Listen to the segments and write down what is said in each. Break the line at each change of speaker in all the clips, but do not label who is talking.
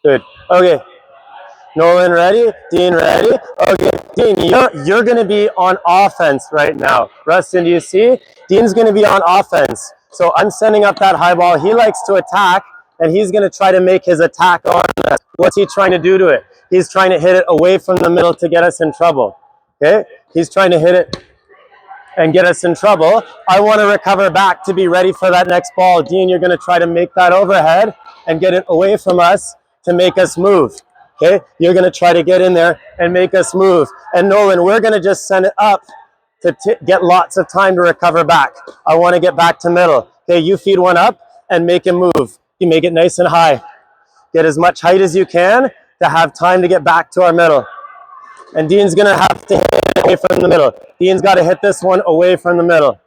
Good. Okay. Nolan, ready? Dean, ready? Okay, Dean, you're going to be on offense right now. Rustin, do you see? Dean's going to be on offense. So I'm sending up that high ball. He likes to attack, and he's going to try to make his attack on us. What's he trying to do to it? He's trying to hit it away from the middle to get us in trouble. Okay? He's trying to hit it and get us in trouble. I want to recover back to be ready for that next ball. Dean, you're going to try to make that overhead and get it away from us to make us move. Okay, you're going to try to get in there and make us move. And Nolan, we're going to just send it up to get lots of time to recover back. I want to get back to middle. Okay, you feed one up and make him move. You make it nice and high. Get as much height as you can to have time to get back to our middle. And Dean's going to have to hit it away from the middle. Dean's got to hit this one away from the middle.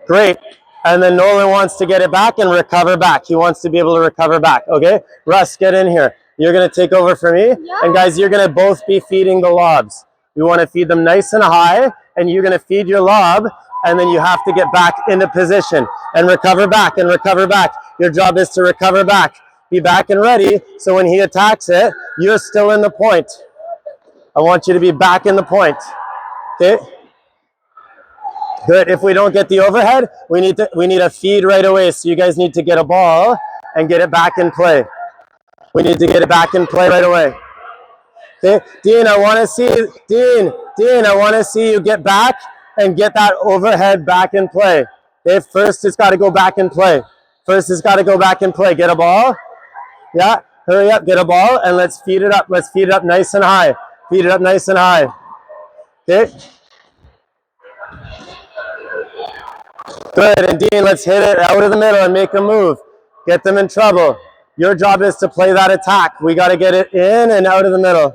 Great. And then Nolan wants to get it back and recover back. He wants to be able to recover back. Okay, Russ, get in here. You're going to take over for me. Yeah. And guys, you're going to both be feeding the lobs. You want to feed them nice and high, and you're going to feed your lob, and then you have to get back into position and recover back and recover back. Your job is to recover back. Be back and ready, so when he attacks it, you're still in the point. I want you to be back in the point. Okay? Good. If we don't get the overhead, we need a feed right away. So you guys need to get a ball and get it back in play. We need to get it back in play right away. Okay, Dean, I want to see Dean, I want to see you get back and get that overhead back in play. Okay, first it's got to go back in play. First it's got to go back in play. Get a ball. Yeah, hurry up, get a ball, and let's feed it up. Let's feed it up nice and high. Feed it up nice and high. Okay. Good, and Dean, let's hit it out of the middle and make them move. Get them in trouble. Your job is to play that attack. We got to get it in and out of the middle.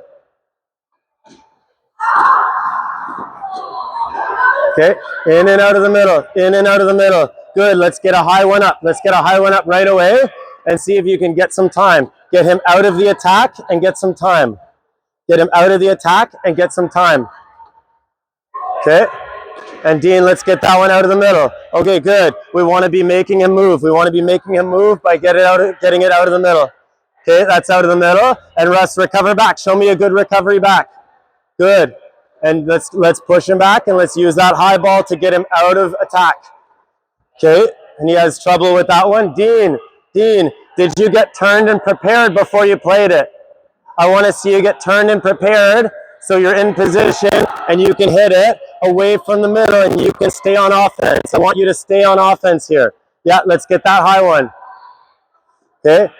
Okay, in and out of the middle, in and out of the middle. Good, let's get a high one up. Let's get a high one up right away and see if you can get some time. Get him out of the attack and get some time. Get him out of the attack and get some time. Okay, and Dean, let's get that one out of the middle. Okay, good. We want to be making him move. We want to be making him move by getting it out of the middle. Okay, that's out of the middle. And Russ, recover back. Show me a good recovery back. Good. And let's push him back and let's use that high ball to get him out of attack. Okay, and he has trouble with that one. Dean, did you get turned and prepared before you played it? I want to see you get turned and prepared so you're in position and you can hit it away from the middle and you can stay on offense. I want you to stay on offense here. Yeah, let's get that high one. Okay,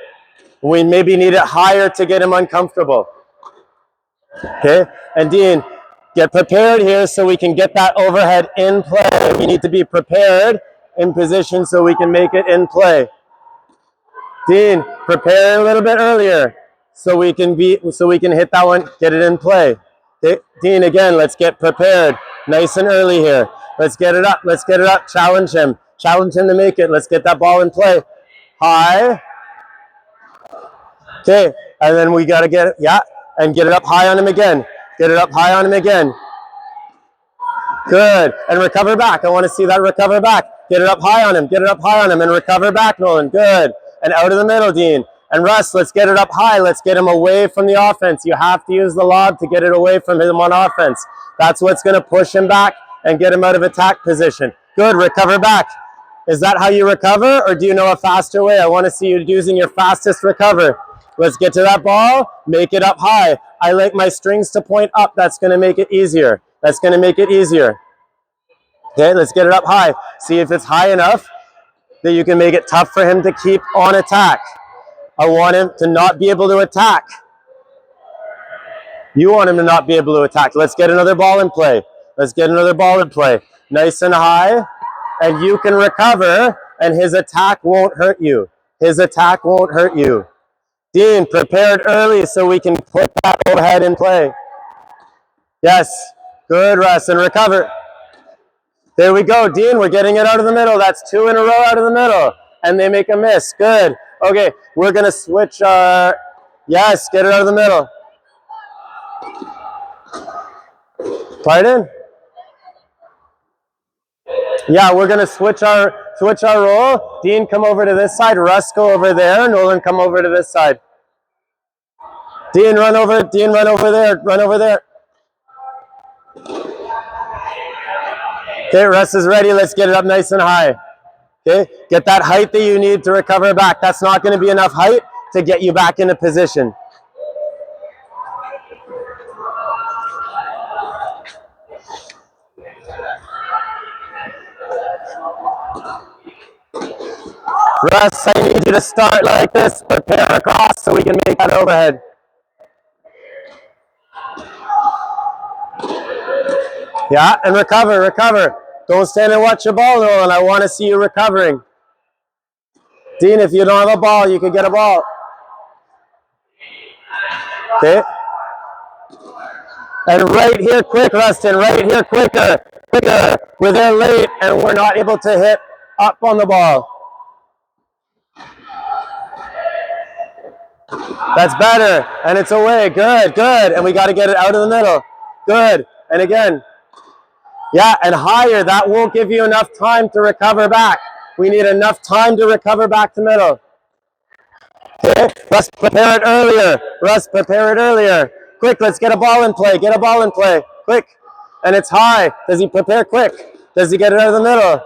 we maybe need it higher to get him uncomfortable. Okay, and Dean, get prepared here so we can get that overhead in play. We need to be prepared in position so we can make it in play. Dean, prepare a little bit earlier so we can hit that one, get it in play. Okay, Dean, again, let's get prepared nice and early here. Let's get it up. Let's get it up. Challenge him to make it. Let's get that ball in play. High. Okay, and then we got to get it, yeah, and get it up high on him again. Get it up high on him again. Good. And recover back. I want to see that recover back. Get it up high on him. Get it up high on him and recover back, Nolan. Good. And out of the middle, Dean. And Russ, let's get it up high. Let's get him away from the offense. You have to use the lob to get it away from him on offense. That's what's going to push him back and get him out of attack position. Good. Recover back. Is that how you recover, or do you know a faster way? I want to see you using your fastest recover. Let's get to that ball. Make it up high. I like my strings to point up. That's going to make it easier. That's going to make it easier. Okay, let's get it up high. See if it's high enough that you can make it tough for him to keep on attack. I want him to not be able to attack. You want him to not be able to attack. Let's get another ball in play. Let's get another ball in play. Nice and high. And you can recover, and his attack won't hurt you. His attack won't hurt you. Dean, prepared early so we can put that overhead in play. Yes. Good, Russ, and recover. There we go, Dean, we're getting it out of the middle. That's 2 in a row out of the middle. And they make a miss. Good. Okay, we're going to switch our... Yes, get it out of the middle. Pardon? Yeah, we're going to switch our roll. Dean, come over to this side. Russ, go over there. Nolan, come over to this side. Dean, run over there, run over there. Okay, Russ is ready. Let's get it up nice and high. Okay, get that height that you need to recover back. That's not going to be enough height to get you back into position. Russ, I need you to start like this. Prepare across so we can make that overhead. Yeah, and recover, recover. Don't stand and watch your ball, Nolan. I want to see you recovering. Dean, if you don't have a ball, you can get a ball. Okay. And right here, quick, Rustin. Right here, quicker, quicker. We're there late, and we're not able to hit up on the ball. That's better, and it's away. Good, good. And we got to get it out of the middle. Good. And again. Yeah, and higher. That won't give you enough time to recover back. We need enough time to recover back to middle. Okay, Russ, prepare it earlier. Russ, prepare it earlier. Quick, let's get a ball in play. Get a ball in play. Quick. And it's high. Does he prepare quick? Does he get it out of the middle?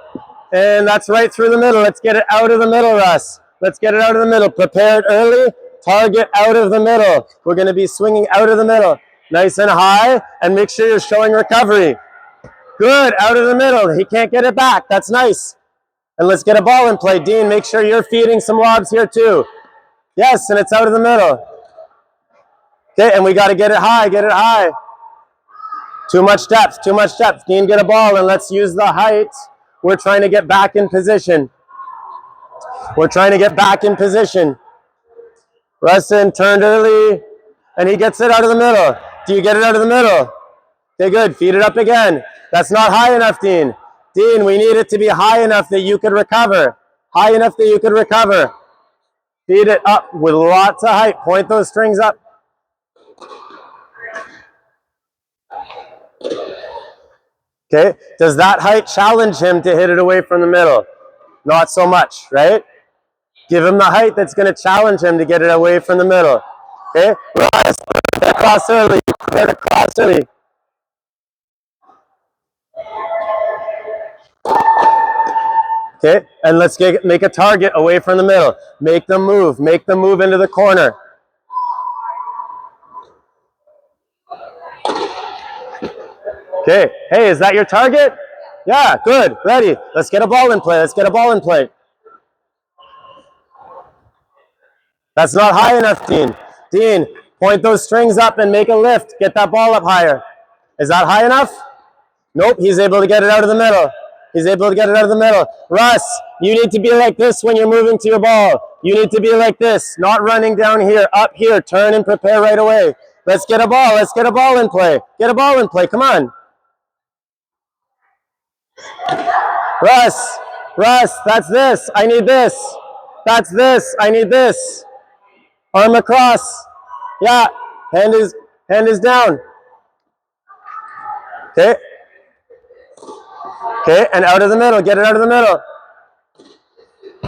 And that's right through the middle. Let's get it out of the middle, Russ. Let's get it out of the middle. Prepare it early. Target out of the middle. We're going to be swinging out of the middle. Nice and high. And make sure you're showing recovery. Good, out of the middle. He can't get it back. That's nice. And let's get a ball in play. Dean, make sure you're feeding some lobs here too. Yes, and it's out of the middle. Okay, and we got to get it high, get it high. Too much depth, too much depth. Dean, get a ball, and let's use the height. We're trying to get back in position. We're trying to get back in position. Rustin turned early, and he gets it out of the middle. Do you get it out of the middle? Okay, good. Feed it up again. That's not high enough, Dean. Dean, we need it to be high enough that you could recover. High enough that you could recover. Feed it up with lots of height. Point those strings up. Okay, does that height challenge him to hit it away from the middle? Not so much, right? Give him the height that's going to challenge him to get it away from the middle. Okay, rise, cross early, cross early. Okay, and let's make a target away from the middle. Make them move into the corner. Okay, hey, is that your target? Yeah, good, ready. Let's get a ball in play, let's get a ball in play. That's not high enough, Dean. Dean, point those strings up and make a lift. Get that ball up higher. Is that high enough? Nope, he's able to get it out of the middle. He's able to get it out of the middle. Russ, you need to be like this when you're moving to your ball. You need to be like this, not running down here, up here. Turn and prepare right away. Let's get a ball. Let's get a ball in play. Get a ball in play. Come on. Russ, that's this. I need this. That's this. I need this. Arm across. Yeah. Hand is down. Okay. Okay, and out of the middle. Get it out of the middle.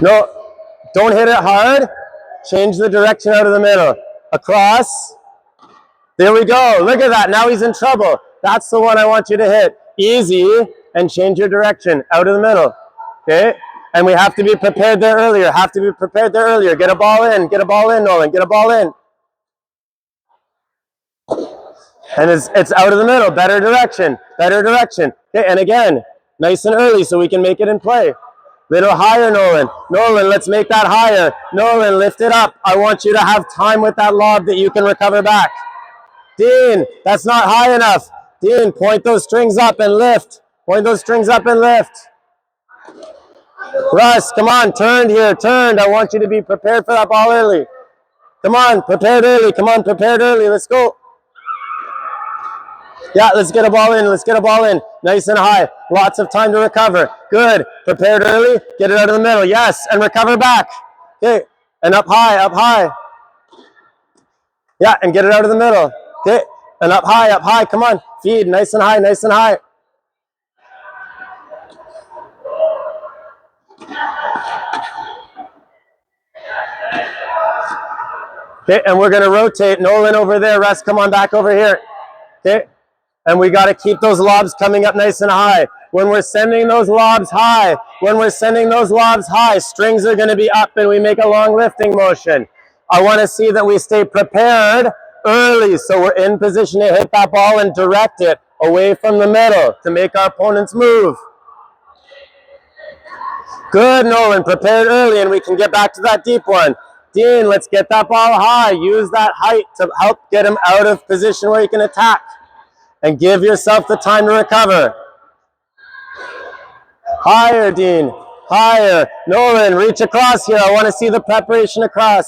No, don't hit it hard. Change the direction out of the middle. Across. There we go. Look at that. Now he's in trouble. That's the one I want you to hit. Easy, and change your direction out of the middle. Okay? And we have to be prepared there earlier. Have to be prepared there earlier. Get a ball in. Get a ball in, Nolan. Get a ball in. And it's out of the middle. Better direction. Better direction. Okay, and again, nice and early so we can make it in play. Little higher, Nolan. Nolan, let's make that higher. Nolan, lift it up. I want you to have time with that lob that you can recover back. Dean, that's not high enough. Dean, point those strings up and lift. Point those strings up and lift. Russ, come on, turned here, turned. I want you to be prepared for that ball early. Come on, prepared early. Come on, prepared early. Let's go. Yeah, let's get a ball in. Let's get a ball in. Nice and high. Lots of time to recover. Good. Prepared early. Get it out of the middle. Yes, and recover back. Okay, and up high, up high. Yeah, and get it out of the middle. Okay, and up high, up high. Come on, feed. Nice and high, nice and high. Okay, and we're gonna rotate. Nolan over there, Russ, come on back over here. Okay, and we gotta keep those lobs coming up nice and high. When we're sending those lobs high, strings are gonna be up and we make a long lifting motion. I wanna see that we stay prepared early so we're in position to hit that ball and direct it away from the middle to make our opponents move. Good, Nolan, prepared early and we can get back to that deep one. Dean, let's get that ball high. Use that height to help get him out of position where he can attack. And give yourself the time to recover. Higher, Dean. Higher. Nolan, reach across here. I want to see the preparation across.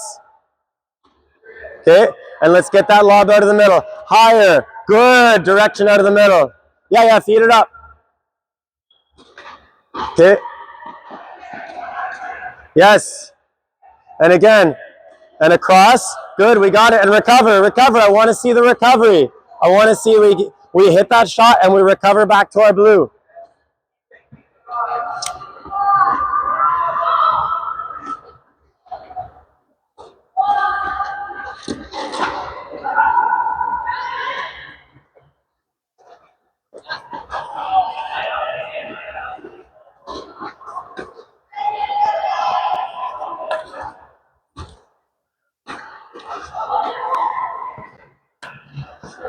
Okay, and let's get that lob out of the middle. Higher. Good. Direction out of the middle. Yeah, feed it up. Okay. Yes. And again. And across. Good, we got it. And recover. I want to see the recovery. I want to see we hit that shot and we recover back to our blue.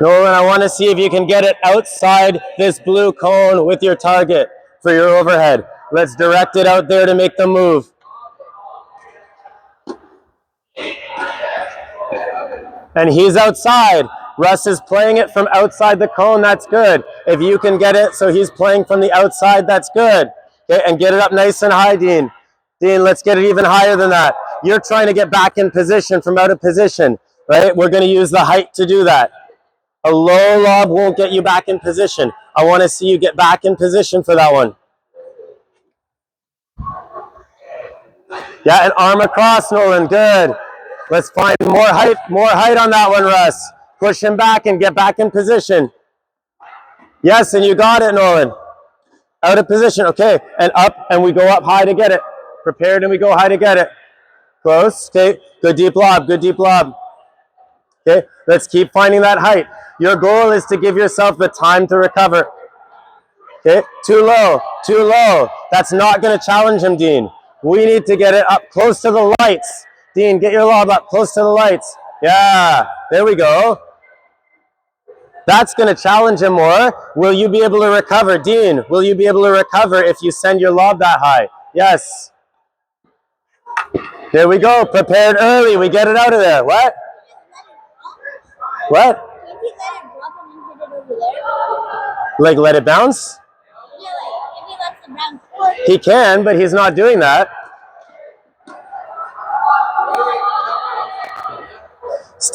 Nolan, I want to see if you can get it outside this blue cone with your target for your overhead. Let's direct it out there to make the move. And he's outside. Russ is playing it from outside the cone. That's good. If you can get it so he's playing from the outside, that's good. Okay, and get it up nice and high, Dean. Dean, let's get it even higher than that. You're trying to get back in position from out of position, right? We're going to use the height to do that. A low lob won't get you back in position. I want to see you get back in position for that one. Yeah, and arm across, Nolan. Good. Let's find more height on that one, Russ. Push him back and get back in position. Yes, and you got it, Nolan. Out of position. Okay, and up, and we go up high to get it. Prepared, and we go high to get it. Close. Okay, good deep lob. Okay, let's keep finding that height. Your goal is to give yourself the time to recover. Okay, too low. That's not going to challenge him, Dean. We need to get it up close to the lights. Dean, get your lob up close to the lights. Yeah, there we go. That's going to challenge him more. Will you be able to recover? Dean, will you be able to recover if you send your lob that high? Yes. There we go. Prepared early. We get it out of there. What? Like let it bounce? Yeah, like if he lets it bounce. He can, but he's not doing that.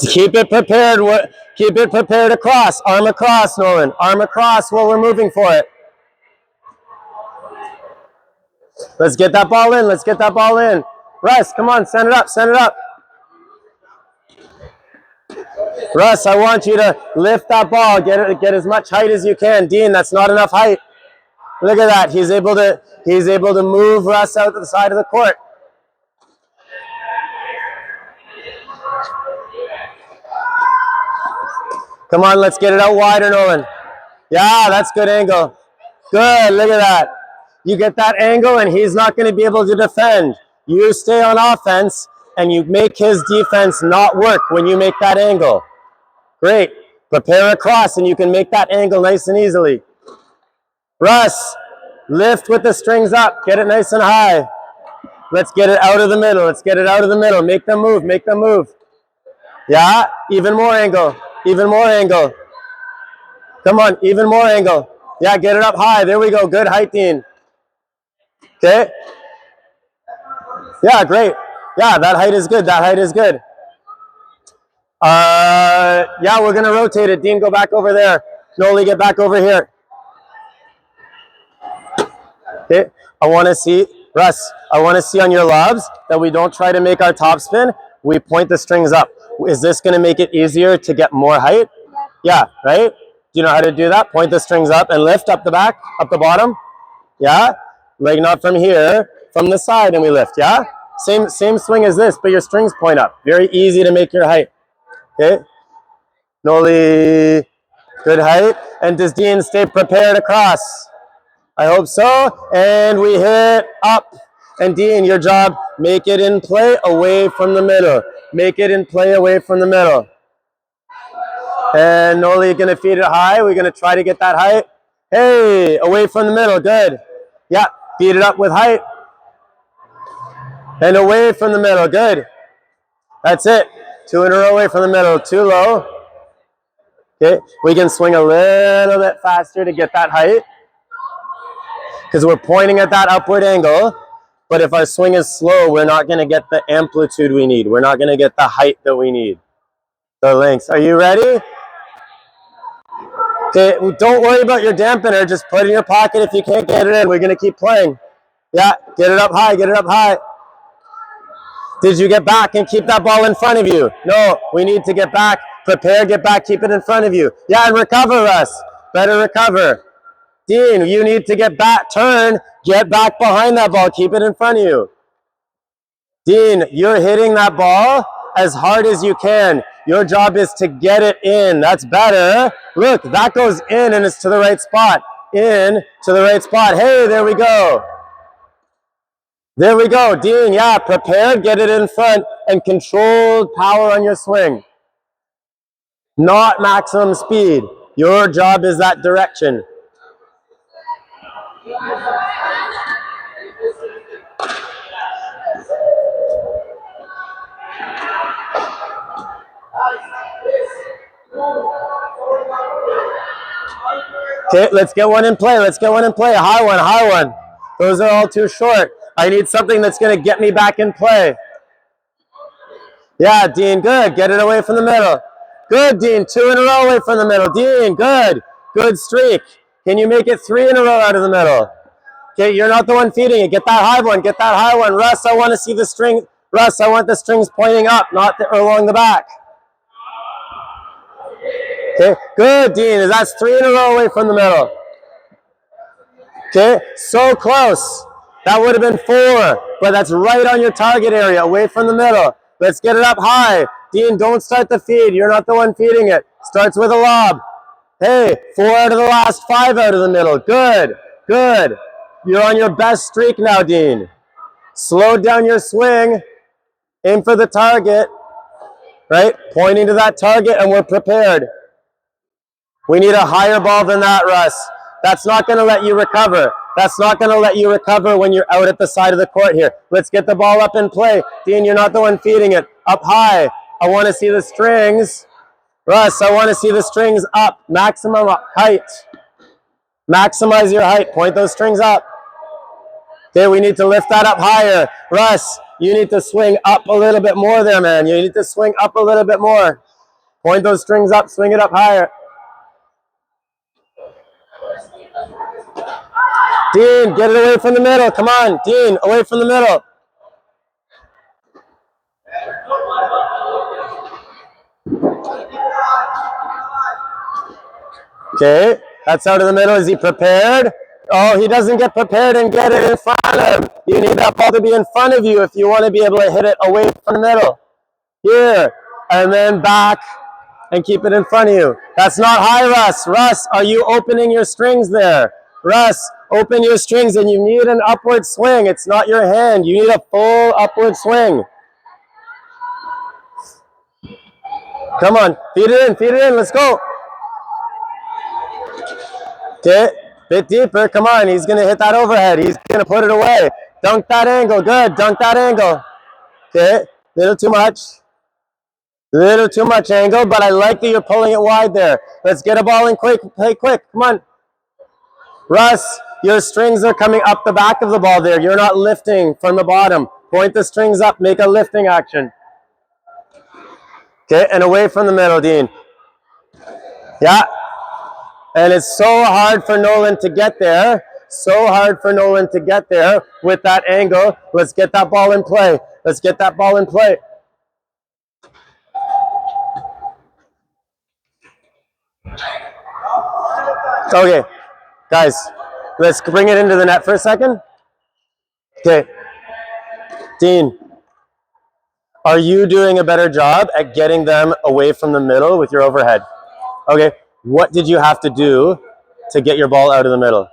Keep it prepared. Keep it prepared across. Arm across, Nolan. Arm across while we're moving for it. Let's get that ball in. Russ, come on, send it up. Russ, I want you to lift that ball. Get as much height as you can. Dean, that's not enough height. Look at that. He's able to move Russ out to the side of the court. Come on, let's get it out wider, Nolan. Yeah, that's good angle. Good, look at that. You get that angle and he's not going to be able to defend. You stay on offense and you make his defense not work when you make that angle. Great. Prepare across and you can make that angle nice and easily. Russ, lift with the strings up. Get it nice and high. Let's get it out of the middle. Make them move. Yeah, even more angle. Come on, even more angle. Yeah, get it up high. There we go. Good height, Dean. Okay. Yeah, great. Yeah, that height is good. Yeah, we're going to rotate it. Dean, go back over there. Noli, get back over here. Okay. I want to see, Russ, on your lobs that we don't try to make our top spin. We point the strings up. Is this going to make it easier to get more height? Yeah, right? Do you know how to do that? Point the strings up and lift up the back, up the bottom. Yeah? Like not from here, from the side and we lift, yeah? Same swing as this, but your strings point up. Very easy to make your height. Okay? Noli, good height. And does Dean stay prepared across? I hope so. And we hit up. And Dean, your job, make it in play away from the middle. Make it in play away from the middle. And Noli gonna feed it high. We're gonna try to get that height. Hey, away from the middle, good. Yeah, feed it up with height. And away from the middle, good. That's it. 2 in a row away from the middle, too low. Okay, we can swing a little bit faster to get that height because we're pointing at that upward angle. But if our swing is slow, we're not going to get the amplitude we need. We're not going to get the height that we need. The lengths. Are you ready? Okay, don't worry about your dampener. Just put it in your pocket if you can't get it in. We're going to keep playing. Yeah, get it up high, get it up high. Did you get back and keep that ball in front of you? No, we need to get back. Prepare, get back, keep it in front of you. Yeah, and recover, Russ. Better recover. Dean, you need to get back, turn, get back behind that ball, keep it in front of you. Dean, you're hitting that ball as hard as you can. Your job is to get it in. That's better. Look, that goes in and it's to the right spot. In to the right spot. Hey, there we go. There we go. Dean, yeah, prepare, get it in front, and controlled power on your swing. Not maximum speed. Your job is that direction. Okay, let's get one in play. Let's get one in play. A high one, high one. Those are all too short. I need something that's going to get me back in play. Yeah, Dean, good. Get it away from the middle. Good, Dean. 2 in a row away from the middle. Dean, good. Good streak. Can you make it 3 in a row out of the middle? Okay, you're not the one feeding it. Get that high one. Get that high one. Russ, I want to see the string. Russ, I want the strings pointing up, not along the back. Okay, good, Dean. That's 3 in a row away from the middle. Okay, so close. That would have been 4, but that's right on your target area, away from the middle. Let's get it up high. Dean, don't start the feed. You're not the one feeding it. Starts with a lob. Hey, 4 out of the last 5 out of the middle. Good, good. You're on your best streak now, Dean. Slow down your swing. Aim for the target. Right? Pointing to that target, and we're prepared. We need a higher ball than that, Russ. That's not going to let you recover. That's not going to let you recover when you're out at the side of the court here. Let's get the ball up in play. Dean, you're not the one feeding it. Up high. I want to see the strings. Russ, I want to see the strings up. Maximum height. Maximize your height. Point those strings up. Okay, we need to lift that up higher. Russ, you need to swing up a little bit more there, man. You need to swing up a little bit more. Point those strings up. Swing it up higher. Dean, get it away from the middle. Come on, Dean, away from the middle. Okay, that's out of the middle. Is he prepared? Oh, he doesn't get prepared and get it in front of him. You need that ball to be in front of you if you want to be able to hit it away from the middle. Here, and then back and keep it in front of you. That's not high, Russ. Russ, are you opening your strings there? Russ, open your strings, and you need an upward swing. It's not your hand. You need a full upward swing. Come on, feed it in, let's go. Okay, bit deeper, come on, he's gonna hit that overhead. He's gonna put it away. Dunk that angle, good, dunk that angle. Okay, little too much angle, but I like that you're pulling it wide there. Let's get a ball in quick, play quick, come on. Russ, your strings are coming up the back of the ball there. You're not lifting from the bottom. Point the strings up, make a lifting action. Okay, and away from the middle, Dean. Yeah. And it's so hard for Nolan to get there. So hard for Nolan to get there with that angle. Let's get that ball in play. Let's get that ball in play. Okay, guys, let's bring it into the net for a second. Okay, Dean, Are you doing a better job at getting them away from the middle with your overhead? Okay, what did you have to do to get your ball out of the middle?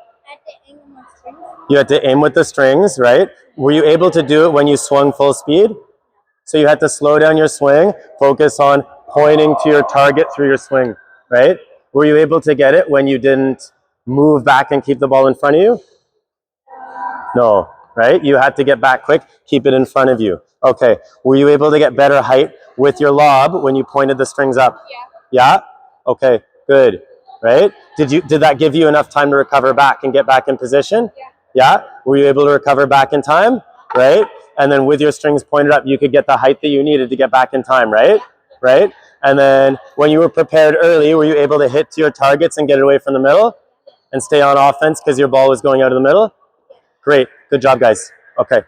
You had to aim with the strings, right? Were you able to do it when you swung full speed? So you had to slow down your swing, focus on pointing to your target through your swing, right? Were you able to get it when you didn't move back and keep the ball in front of you? No, right? You had to get back quick, keep it in front of you. Okay, were you able to get better height with your lob when you pointed the strings up? Yeah. Yeah? Okay, good. Right? Did that give you enough time to recover back and get back in position? Yeah. Yeah? Were you able to recover back in time? Right? And then with your strings pointed up, you could get the height that you needed to get back in time, right? Right? And then when you were prepared early, were you able to hit to your targets and get it away from the middle and stay on offense because your ball was going out of the middle? Great. Good job, guys. Okay.